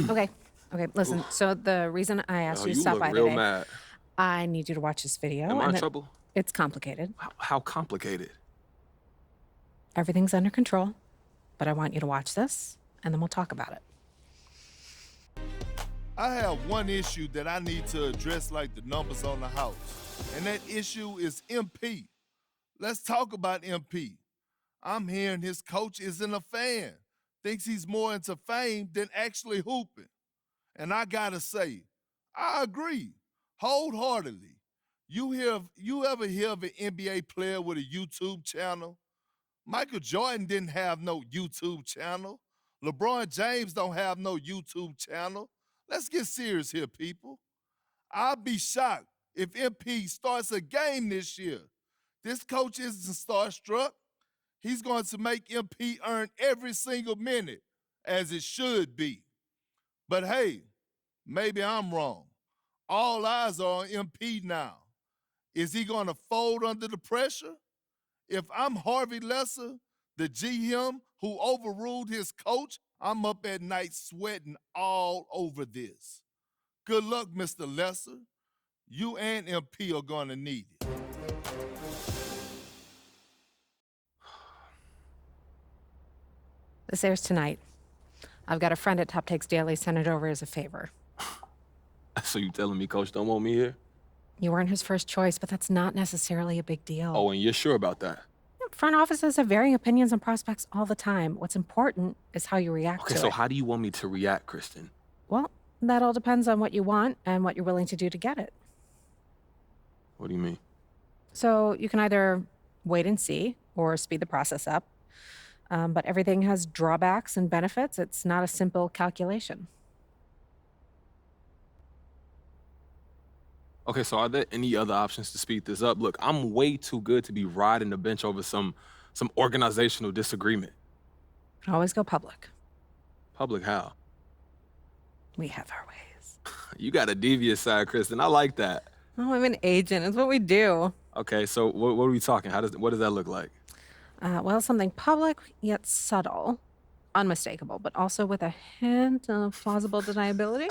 Okay. Okay, listen. Oof. So the reason I asked Yo, you to you stop look by real today, mad. I need you to watch this video, Am I in and then trouble? it's complicated. How complicated? Everything's under control, but I want you to watch this, and then we'll talk about it. I have one issue that I need to address like the numbers on the house, and that issue is MP. Let's talk about MP. I'm hearing his coach isn't a fan, thinks he's more into fame than actually hooping. And I gotta say, I agree wholeheartedly. You ever hear of an NBA player with a YouTube channel? Michael Jordan didn't have no YouTube channel. LeBron James don't have no YouTube channel. Let's get serious here, people. I'll be shocked if MP starts a game this year. This coach isn't starstruck. He's going to make MP earn every single minute as it should be. But hey, maybe I'm wrong. All eyes are on MP now. Is he going to fold under the pressure? If I'm Harvey Lesser, the GM who overruled his coach, I'm up at night sweating all over this. Good luck, Mr. Lesser. You and MP are going to need it. This airs tonight. I've got a friend at Top Takes Daily send it over as a favor. So you telling me Coach don't want me here? You weren't his first choice, but that's not necessarily a big deal. Oh, and you're sure about that? Front offices have varying opinions on prospects all the time. What's important is how you react to Okay, so it. how do you want me to react, Kristen? Well, that all depends on what you want and what you're willing to do to get it. What do you mean? So you can either wait and see or speed the process up. But everything has drawbacks and benefits. It's not a simple calculation. Okay, so are there any other options to speed this up? Look, I'm way too good to be riding the bench over some organizational disagreement. You can always go public. Public how? We have our ways. You got a devious side, Kristen. I like that. Oh, I'm an agent. It's what we do. Okay, so what are we talking? What does that look like? Well, something public yet subtle, unmistakable, but also with a hint of plausible deniability.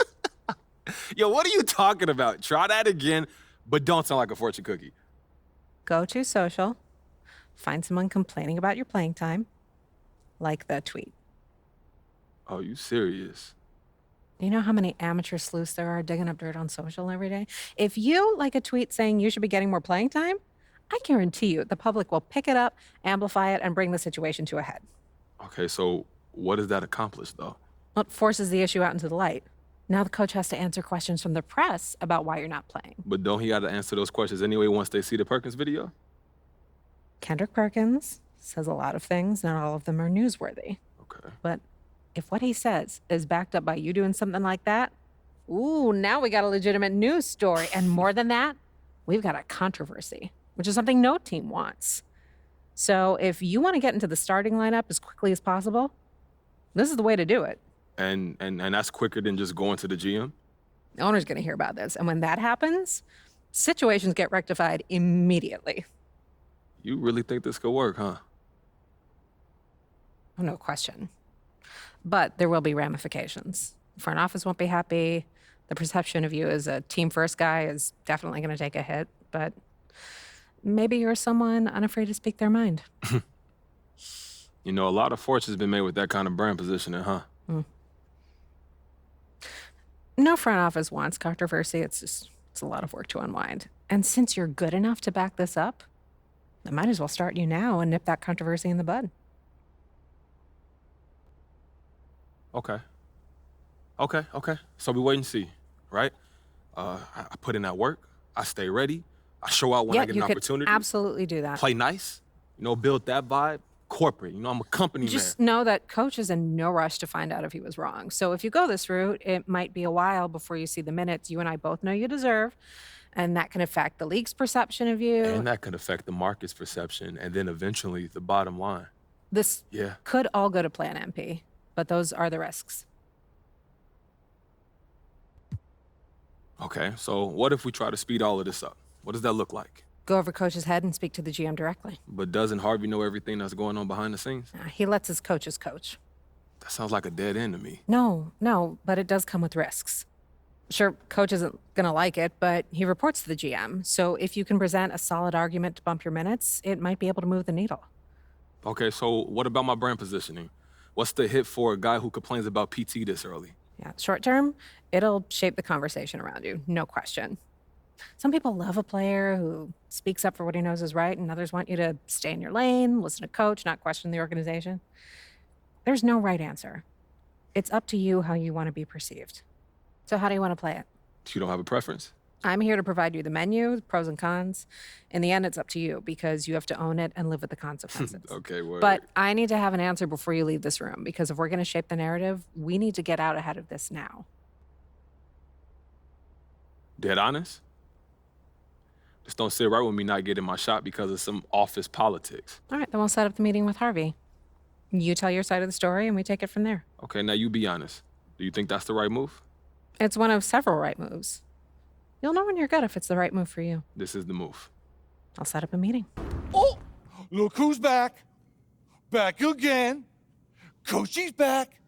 Yo, what are you talking about? Try that again, but don't sound like a fortune cookie. Go to social, find someone complaining about your playing time, like the tweet. Oh, you serious? Do you know how many amateur sleuths there are digging up dirt on social every day? If you like a tweet saying you should be getting more playing time, I guarantee you the public will pick it up, amplify it, and bring the situation to a head. Okay, so what does that accomplish, though? Well, it forces the issue out into the light. Now the coach has to answer questions from the press about why you're not playing. But don't he got to answer those questions anyway once they see the Perkins video? Kendrick Perkins says a lot of things, not all of them are newsworthy. Okay. But if what he says is backed up by you doing something like that, ooh, now we got a legitimate news story. And more than that, we've got a controversy, which is something no team wants. So if you want to get into the starting lineup as quickly as possible, this is the way to do it. And that's quicker than just going to the GM? The owner's going to hear about this. And when that happens, situations get rectified immediately. You really think this could work, huh? Oh, no question. But there will be ramifications. The front office won't be happy. The perception of you as a team-first guy is definitely going to take a hit. But maybe you're someone unafraid to speak their mind. You know, a lot of fortune's been made with that kind of brand positioning, huh? No front office wants controversy. It's a lot of work to unwind. And since you're good enough to back this up, I might as well start you now and nip that controversy in the bud. Okay. So we wait and see, right? I put in that work. I stay ready. I show out when I get an opportunity. You could absolutely do that. Play nice. You know, build that vibe. Corporate. You know, I'm a company man. Just know that coach is in no rush to find out if he was wrong. So if you go this route, it might be a while before you see the minutes you and I both know you deserve. And that can affect the league's perception of you. And that could affect the market's perception and then eventually the bottom line. This Yeah. could all go to plan, MP, but those are the risks. Okay, so what if we try to speed all of this up? What does that look like? Go over coach's head and speak to the GM directly. But doesn't Harvey know everything that's going on behind the scenes? He lets his coaches coach. That sounds like a dead end to me. No, but it does come with risks. Sure, coach isn't going to like it, but he reports to the GM. So if you can present a solid argument to bump your minutes, it might be able to move the needle. Okay, so what about my brand positioning? What's the hit for a guy who complains about PT this early? Yeah, short term, it'll shape the conversation around you, no question. Some people love a player who speaks up for what he knows is right, and others want you to stay in your lane, listen to coach, not question the organization. There's no right answer. It's up to you how you want to be perceived. So how do you want to play it? You don't have a preference? I'm here to provide you the menu, the pros and cons. In the end, it's up to you because you have to own it and live with the consequences. Okay, word. But I need to have an answer before you leave this room because if we're going to shape the narrative, we need to get out ahead of this now. Dead honest? Just don't sit right with me not getting my shot because of some office politics. All right, then we'll set up the meeting with Harvey. You tell your side of the story and we take it from there. Okay, now you be honest. Do you think that's the right move? It's one of several right moves. You'll know in your gut if it's the right move for you. This is the move. I'll set up a meeting. Oh, look who's back. Back again. Coachy's back.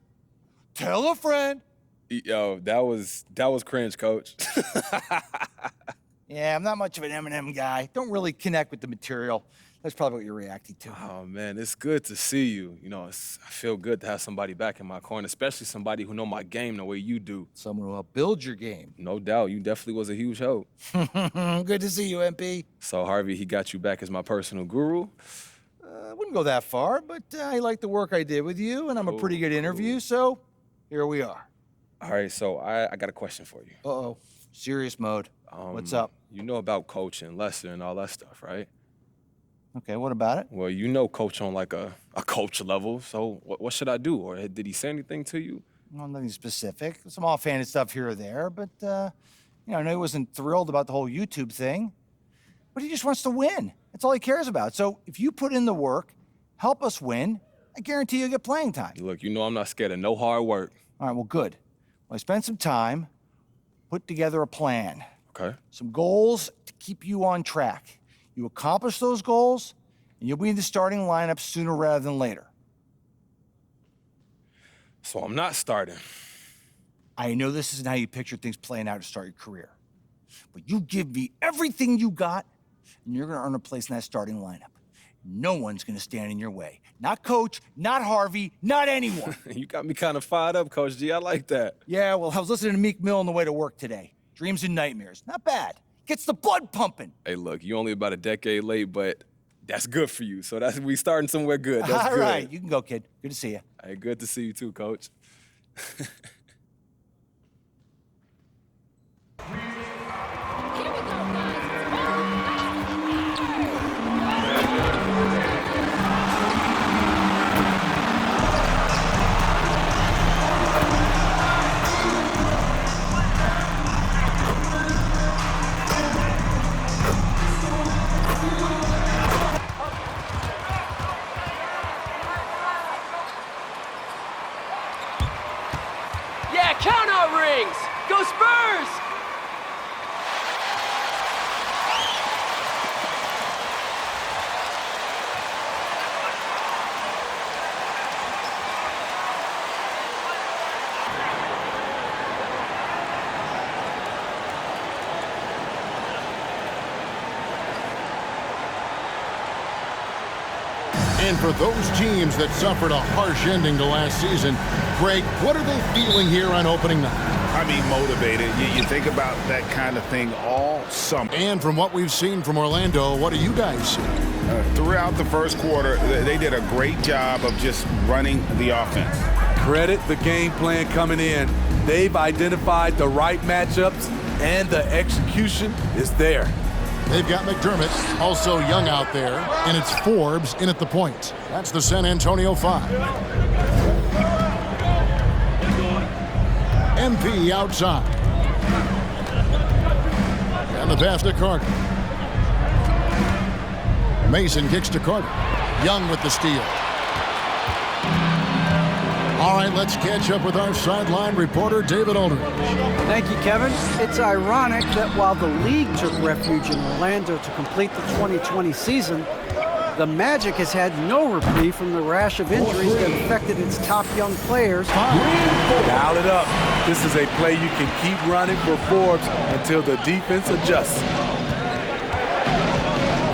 Tell a friend. Yo, that was cringe, coach. Yeah, I'm not much of an Eminem guy. Don't really connect with the material. That's probably what you're reacting to. Oh, man, it's good to see you. You know, I feel good to have somebody back in my corner, especially somebody who know my game the way you do. Someone who helped build your game. No doubt, you definitely was a huge help. Good to see you, MP. So, Harvey, he got you back as my personal guru? I wouldn't go that far, but I like the work I did with you, and I'm a pretty good interview, so here we are. All right, so I got a question for you. Uh-oh, serious mode. What's up? You know about Coach and Lester and all that stuff, right? Okay, what about it? Well, you know Coach on like a coach level, so what should I do? Or did he say anything to you? Well, nothing specific. Some offhanded stuff here or there, but, I know he wasn't thrilled about the whole YouTube thing. But he just wants to win. That's all he cares about. So if you put in the work, help us win, I guarantee you'll get playing time. Look, you know I'm not scared of no hard work. All right, well, good. Well, I spent some time, put together a plan. Okay. Some goals to keep you on track. You accomplish those goals, and you'll be in the starting lineup sooner rather than later. So I'm not starting. I know this isn't how you picture things playing out to start your career. But you give me everything you got, and you're going to earn a place in that starting lineup. No one's going to stand in your way. Not Coach, not Harvey, not anyone. You got me kind of fired up, Coach G. I like that. Yeah, well, I was listening to Meek Mill on the way to work today. Dreams and nightmares. Not bad. Gets the blood pumping. Hey, look, you only about a decade late, but that's good for you. So we starting somewhere good. That's All good. right, you can go, kid. Good to see you. Hey, good to see you too, Coach. Yeah, count out rings! Go Spurs! And for those teams that suffered a harsh ending to last season, Greg, what are they feeling here on opening night? I mean, motivated. You think about that kind of thing all summer. And from what we've seen from Orlando, what do you guys see? Throughout the first quarter, they did a great job of just running the offense. Credit the game plan coming in. They've identified the right matchups, and the execution is there. They've got McDermott, also young out there, and it's Forbes in at the point. That's the San Antonio 5. MP outside. And the pass to Carter. Mason kicks to Carter. Young with the steal. All right, let's catch up with our sideline reporter, David Aldridge. Thank you, Kevin. It's ironic that while the league took refuge in Orlando to complete the 2020 season, The Magic has had no reprieve from the rash of injuries that affected its top young players. Dial it up. This is a play you can keep running for Forbes until the defense adjusts.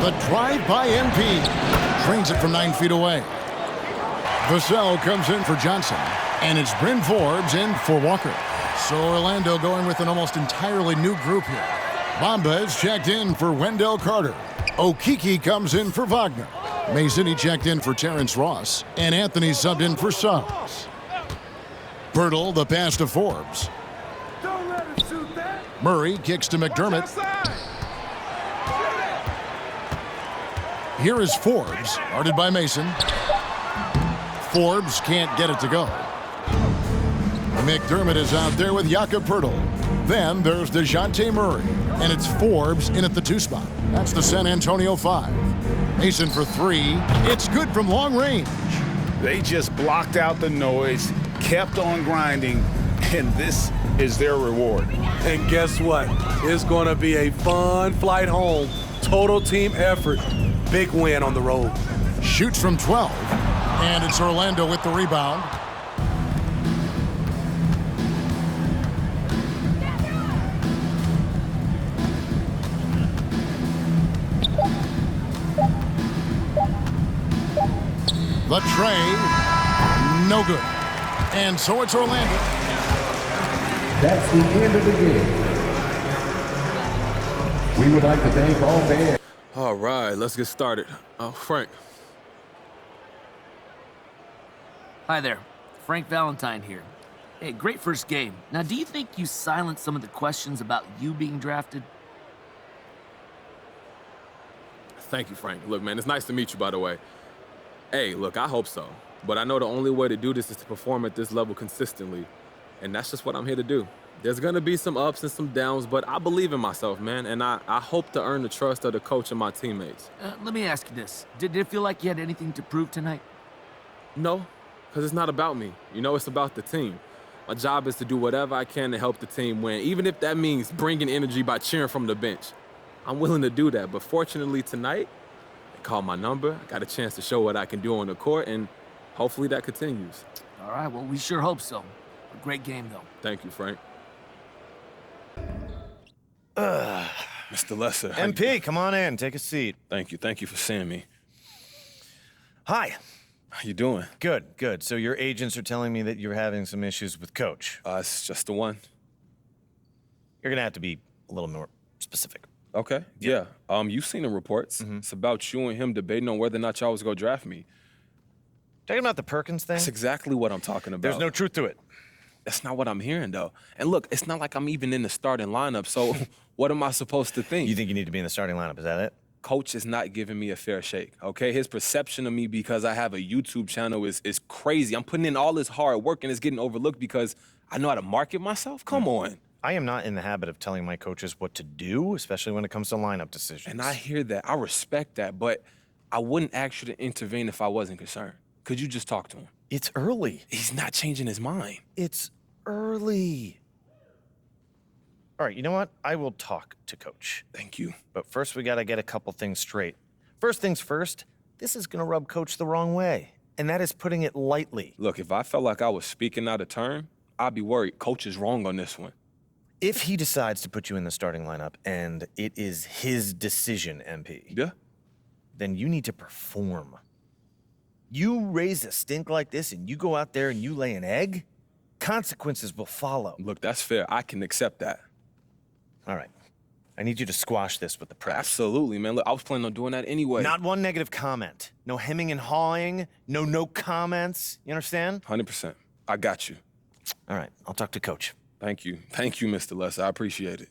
The drive by MP. Trains it from 9 feet away. Vassell comes in for Johnson. And it's Bryn Forbes in for Walker. So Orlando going with an almost entirely new group here. Bamba is checked in for Wendell Carter. Okiki comes in for Wagner. Mason checked in for Terrence Ross. And Anthony subbed in for Suggs. Pirtle, the pass to Forbes. Don't let him shoot that. Murray kicks to McDermott. Here is Forbes, guarded by Mason. Forbes can't get it to go. McDermott is out there with Jakob Pirtle. Then there's DeJounte Murray, and it's Forbes in at the 2 spot. That's the San Antonio 5. Mason for 3. It's good from long range. They just blocked out the noise, kept on grinding, and this is their reward. And guess what? It's going to be a fun flight home. Total team effort. Big win on the road. Shoots from 12, and it's Orlando with the rebound. The tray, no good. And so it's Orlando. That's the end of the game. We would like to thank all fans. All right, let's get started. Frank. Hi there, Frank Valentine here. Hey, great first game. Now, do you think you silenced some of the questions about you being drafted? Thank you, Frank. Look, man, it's nice to meet you, by the way. Hey, look, I hope so. But I know the only way to do this is to perform at this level consistently. And that's just what I'm here to do. There's going to be some ups and some downs, but I believe in myself, man. And I hope to earn the trust of the coach and my teammates. Let me ask you this. Did it feel like you had anything to prove tonight? No, because it's not about me. You know, it's about the team. My job is to do whatever I can to help the team win, even if that means bringing energy by cheering from the bench. I'm willing to do that, but fortunately tonight, they called my number. I got a chance to show what I can do on the court, and hopefully that continues. All right, well, we sure hope so. A great game, though. Thank you, Frank. Mr. Lesser. MP, come on in. Take a seat. Thank you. Thank you for seeing me. Hi. How you doing? Good, good. So your agents are telling me that you're having some issues with Coach. It's just the one. You're gonna have to be a little more specific. Okay. Yeah. You've seen the reports. It's about you and him debating on whether or not y'all was gonna draft me. Talking about the Perkins thing? That's exactly what I'm talking about. There's no truth to it. That's not what I'm hearing, though. And look, it's not like I'm even in the starting lineup, so what am I supposed to think? You think you need to be in the starting lineup, is that it? Coach is not giving me a fair shake, okay? His perception of me because I have a YouTube channel is crazy. I'm putting in all this hard work and it's getting overlooked because I know how to market myself? Come on. I am not in the habit of telling my coaches what to do, especially when it comes to lineup decisions. And I hear that. I respect that, but I wouldn't ask you to intervene if I wasn't concerned. Could you just talk to him? It's early. He's not changing his mind. It's early. All right, you know what? I will talk to Coach. Thank you. But first, we gotta get a couple things straight. First things first, this is gonna rub Coach the wrong way, and that is putting it lightly. Look, if I felt like I was speaking out of turn, I'd be worried. Coach is wrong on this one. If he decides to put you in the starting lineup, and it is his decision, MP, yeah, then you need to perform. You raise a stink like this and you go out there and you lay an egg, consequences will follow. Look, that's fair. I can accept that. All right. I need you to squash this with the press. Absolutely, man. Look, I was planning on doing that anyway. Not one negative comment. No hemming and hawing. No comments. You understand? 100%. I got you. All right. I'll talk to Coach. Thank you. Thank you, Mr. Lesser. I appreciate it.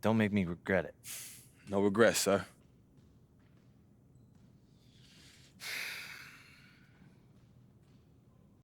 Don't make me regret it. No regrets, sir.